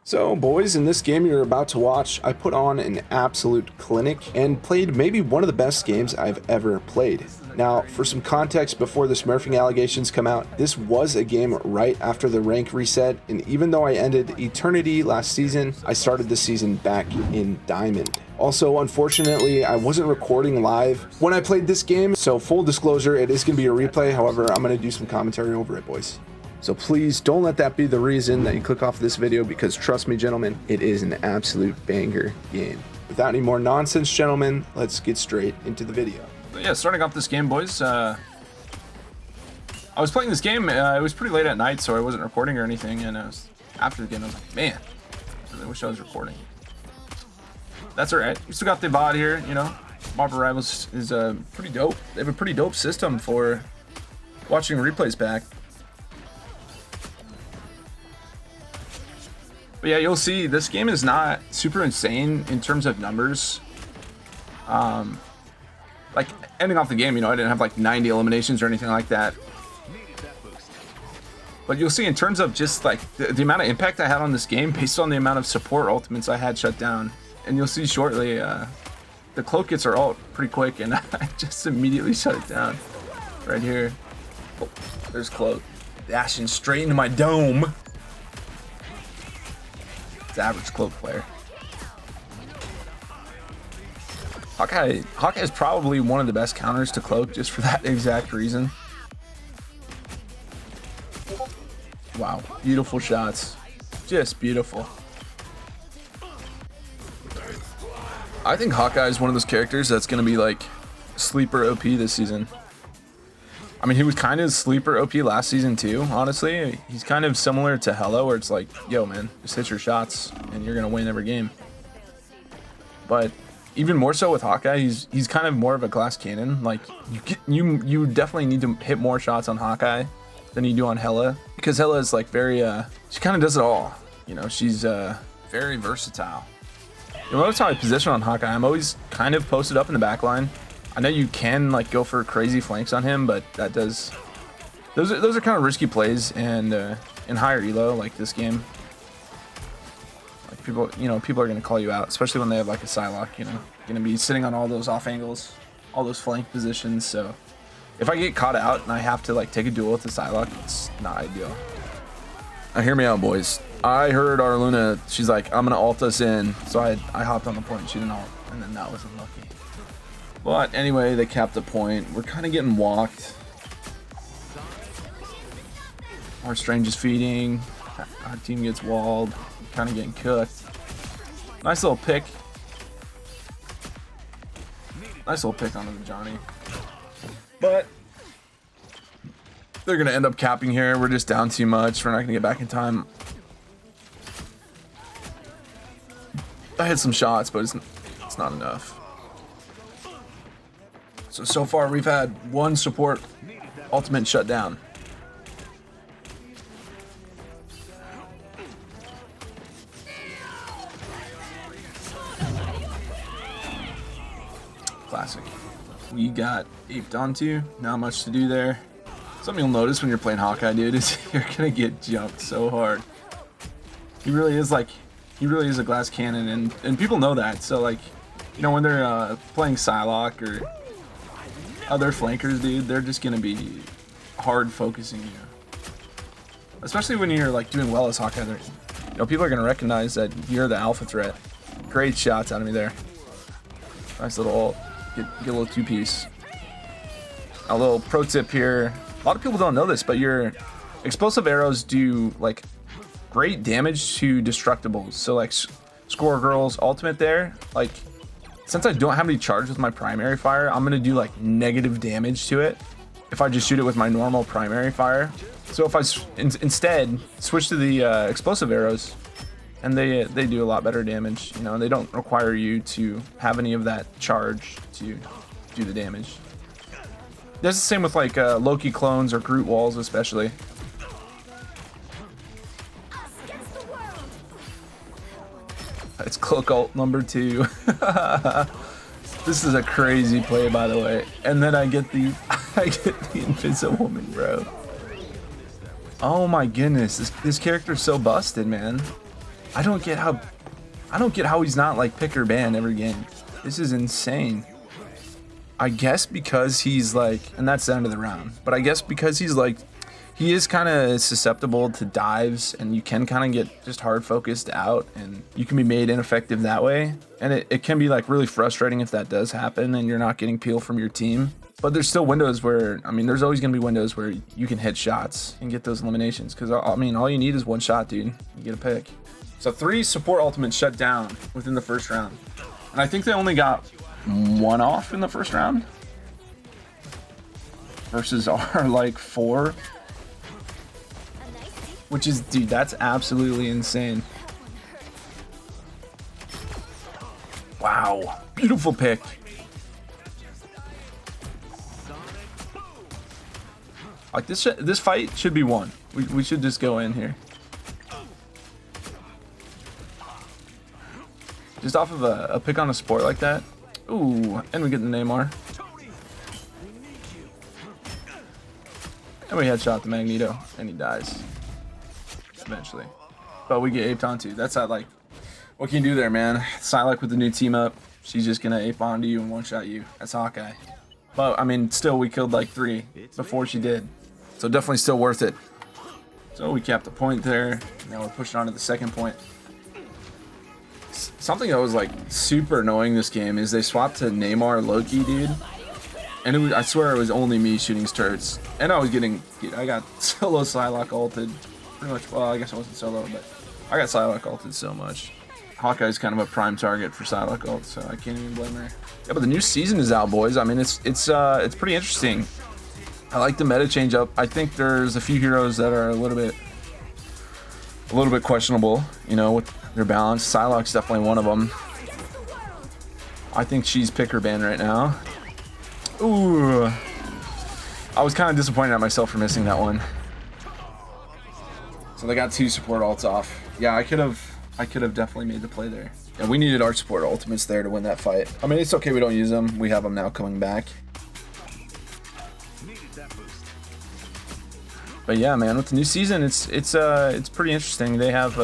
So boys, in this game you're about to watch, I put on an absolute clinic and played maybe one of the best games I've ever played. Now, for some context before the smurfing allegations come out, this was a game right after the rank reset, and even though I ended Eternity last season, I started the season back in Diamond. Also, unfortunately, I wasn't recording live when I played this game, so full disclosure, it is going to be a replay. However, I'm going to do some commentary over it, boys. So please don't let that be the reason that you click off this video, because trust me, gentlemen, it is an absolute banger game. Without any more nonsense, gentlemen, let's get straight into the video. But yeah, starting off this game, boys. I was playing this game. It was pretty late at night, so I wasn't recording or anything. And after the game, I was like, man, I really wish I was recording. That's alright. We still got the VOD here, you know. Mob Rivals is pretty dope. They have a pretty dope system for watching replays back. But yeah, you'll see this game is not super insane in terms of numbers. Like ending off the game, you know, I didn't have like 90 eliminations or anything like that. But you'll see in terms of just like the amount of impact I had on this game based on the amount of support ultimates I had shut down. And you'll see shortly, the cloak gets her ult pretty quick, and I just immediately shut it down. Right here. Oh, there's cloak. Dashing straight into my dome. It's average cloak player. Hawkeye is probably one of the best counters to cloak just for that exact reason. Wow, beautiful shots. Just beautiful. I think Hawkeye is one of those characters that's going to be like sleeper OP this season. I mean, he was kind of sleeper OP last season too, honestly. He's kind of similar to Hello, where it's like, yo man, just hit your shots and you're going to win every game. But even more so with Hawkeye, he's kind of more of a glass cannon. Like, you definitely need to hit more shots on Hawkeye than you do on Hella, because Hella is like very, she kind of does it all. You know, she's very versatile. You'll notice how I position on Hawkeye. I'm always kind of posted up in the back line. I know you can like go for crazy flanks on him, but that does those are kind of risky plays, and in higher elo like this game, like people are gonna call you out, especially when they have like a Psylocke, you know, gonna be sitting on all those off angles, all those flank positions. So if I get caught out and I have to like take a duel with the Psylocke, it's not ideal. Now hear me out, boys. I heard our Luna, she's like, I'm gonna ult us in, so I hopped on the point, she didn't ult, and then that was unlucky. But anyway, they capped the point. We're kind of getting walked. Our Strange is feeding. Our team gets walled. Kind of getting cooked. Nice little pick. Nice little pick onto the Johnny. But they're going to end up capping here. We're just down too much. We're not going to get back in time. I hit some shots, but it's not enough. So far we've had one support ultimate shut down. Classic. We got aped onto, not much to do there. Something you'll notice when you're playing Hawkeye, dude, is you're gonna get jumped so hard. He really is a glass cannon, and people know that. So like, you know, when they're playing Psylocke or other flankers, dude, they're just gonna be hard focusing you. Especially when you're like doing well as Hawkeye, you know, people are gonna recognize that you're the alpha threat. Great shots out of me there. Nice little ult. Get a little two-piece. A little pro tip here. A lot of people don't know this, but your explosive arrows do like great damage to destructibles. So like Score Girl's ultimate there, like, since I don't have any charge with my primary fire, I'm gonna do like negative damage to it if I just shoot it with my normal primary fire. So if I instead switch to the explosive arrows, and they do a lot better damage, you know, and they don't require you to have any of that charge to do the damage. That's the same with like Loki clones or Groot walls especially. It's cloak ult number 2. This is a crazy play, by the way. And then I get the invisible woman, bro. Oh my goodness, this character's so busted, man. I don't get how he's not like pick or ban every game. This is insane. I guess because he's like, and that's the end of the round, but I guess because he's like, he is kind of susceptible to dives, and you can kind of get just hard focused out, and you can be made ineffective that way. And it can be like really frustrating if that does happen and you're not getting peel from your team. But there's still windows where, I mean, there's always going to be windows where you can hit shots and get those eliminations. Because, I mean, all you need is one shot, dude. You get a pick. So 3 support ultimates shut down within the first round. And I think they only got 1 off in the first round. Versus our, like, 4. Which is, dude, that's absolutely insane. Wow. Beautiful pick. Like this fight should be won. We should just go in here. Just off of a pick on a sport like that. Ooh, and we get the Neymar. And we headshot the Magneto, and he dies. Eventually. But we get aped onto. That's not like, what can you do there, man? Psylocke with the new team up. She's just gonna ape onto you and one-shot you. That's Hawkeye. But, I mean, still, we killed like 3 before she did. So definitely still worth it. So we capped the point there. Now we're pushing on to the second point. Something that was like super annoying this game is they swapped to Neymar Loki, dude. And I swear it was only me shooting his turrets. And I was getting, dude, I got solo Psylocke ulted. Pretty much, well, I guess I wasn't solo, but I got Psylocke ulted so much. Hawkeye's kind of a prime target for Psylocke ult, so I can't even blame her. Yeah, but the new season is out, boys. I mean, it's pretty interesting. I like the meta change up. I think there's a few heroes that are a little bit questionable, you know, with their balance. Psylocke's definitely one of them. I think she's pick or ban right now. Ooh, I was kind of disappointed at myself for missing that one. So they got 2 support ults off. Yeah, I could have definitely made the play there. Yeah, we needed our support ultimates there to win that fight. I mean, it's okay we don't use them. We have them now coming back. But yeah, man, with the new season, it's pretty interesting. They have,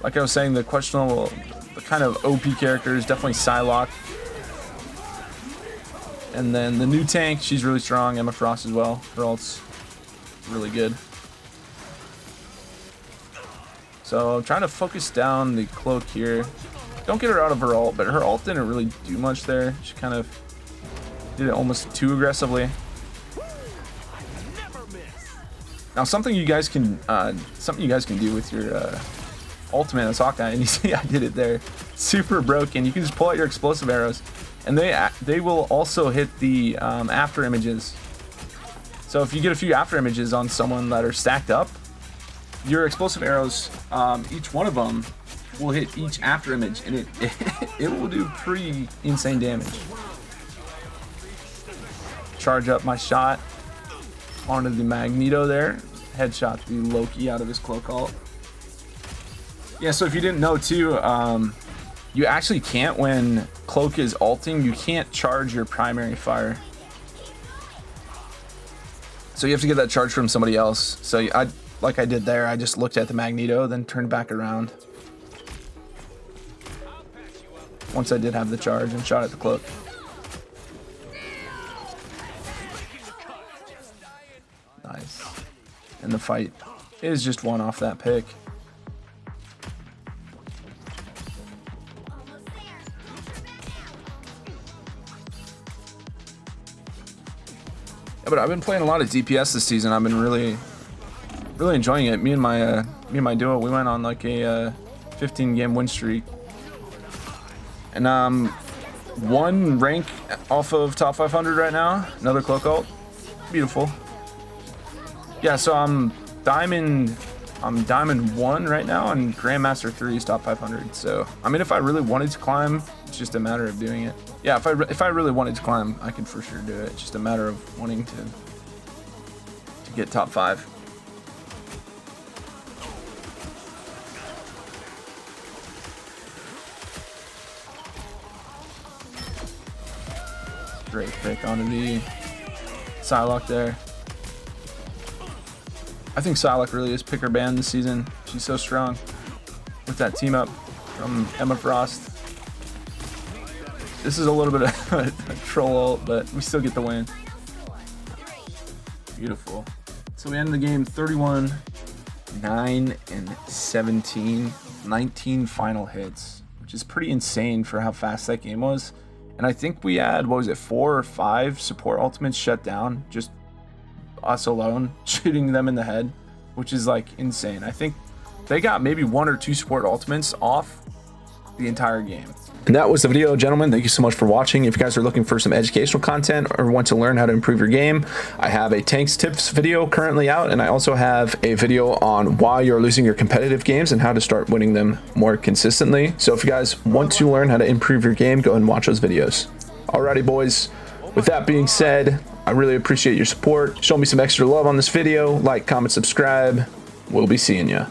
like I was saying, the questionable, the kind of OP characters, definitely Psylocke. And then the new tank, she's really strong. Emma Frost as well. Her ult's really good. So I'm trying to focus down the cloak here. Don't get her out of her ult, but her ult didn't really do much there. She kind of did it almost too aggressively. Now something you guys can do with your ultimate as Hawkeye, and you see I did it there, super broken. You can just pull out your explosive arrows, and they will also hit the after images. So if you get a few after images on someone that are stacked up, your explosive arrows, each one of them will hit each after image, and it will do pretty insane damage. Charge up my shot onto the Magneto there. Headshot the Loki out of his cloak ult. Yeah, so if you didn't know too, you actually can't, when cloak is ulting, you can't charge your primary fire. So you have to get that charge from somebody else. So like I did there, I just looked at the Magneto, then turned back around. Once I did have the charge and shot at the cloak. Nice. And the fight is just one off that pick. Yeah, but I've been playing a lot of DPS this season. I've been really enjoying it. Me and my duo, we went on like a 15-game win streak. And one rank off of top 500 right now. Another cloak ult. Beautiful. Yeah, so I'm diamond 1 right now, and Grandmaster 3 is top 500. So I mean, if I really wanted to climb, it's just a matter of doing it. Yeah, if I really wanted to climb, I could for sure do it. It's just a matter of wanting to get top 5. Great pick onto the Psylocke there. I think Psylocke really is pick or ban this season. She's so strong with that team up from Emma Frost. This is a little bit of a troll ult, but we still get the win. Beautiful. So we end the game 31, 9, and 17, 19 final hits, which is pretty insane for how fast that game was. And I think we had, what was it, 4 or 5 support ultimates shut down, just us alone shooting them in the head, which is like insane. I think they got maybe 1 or 2 support ultimates off the entire game. And that was the video, gentlemen. Thank you so much for watching. If you guys are looking for some educational content or want to learn how to improve your game, I have a tanks tips video currently out, and I also have a video on why you're losing your competitive games and how to start winning them more consistently. So if you guys want to learn how to improve your game, go ahead and watch those videos. Alrighty, boys. With that being said, I really appreciate your support. Show me some extra love on this video. Like, comment, subscribe. We'll be seeing ya.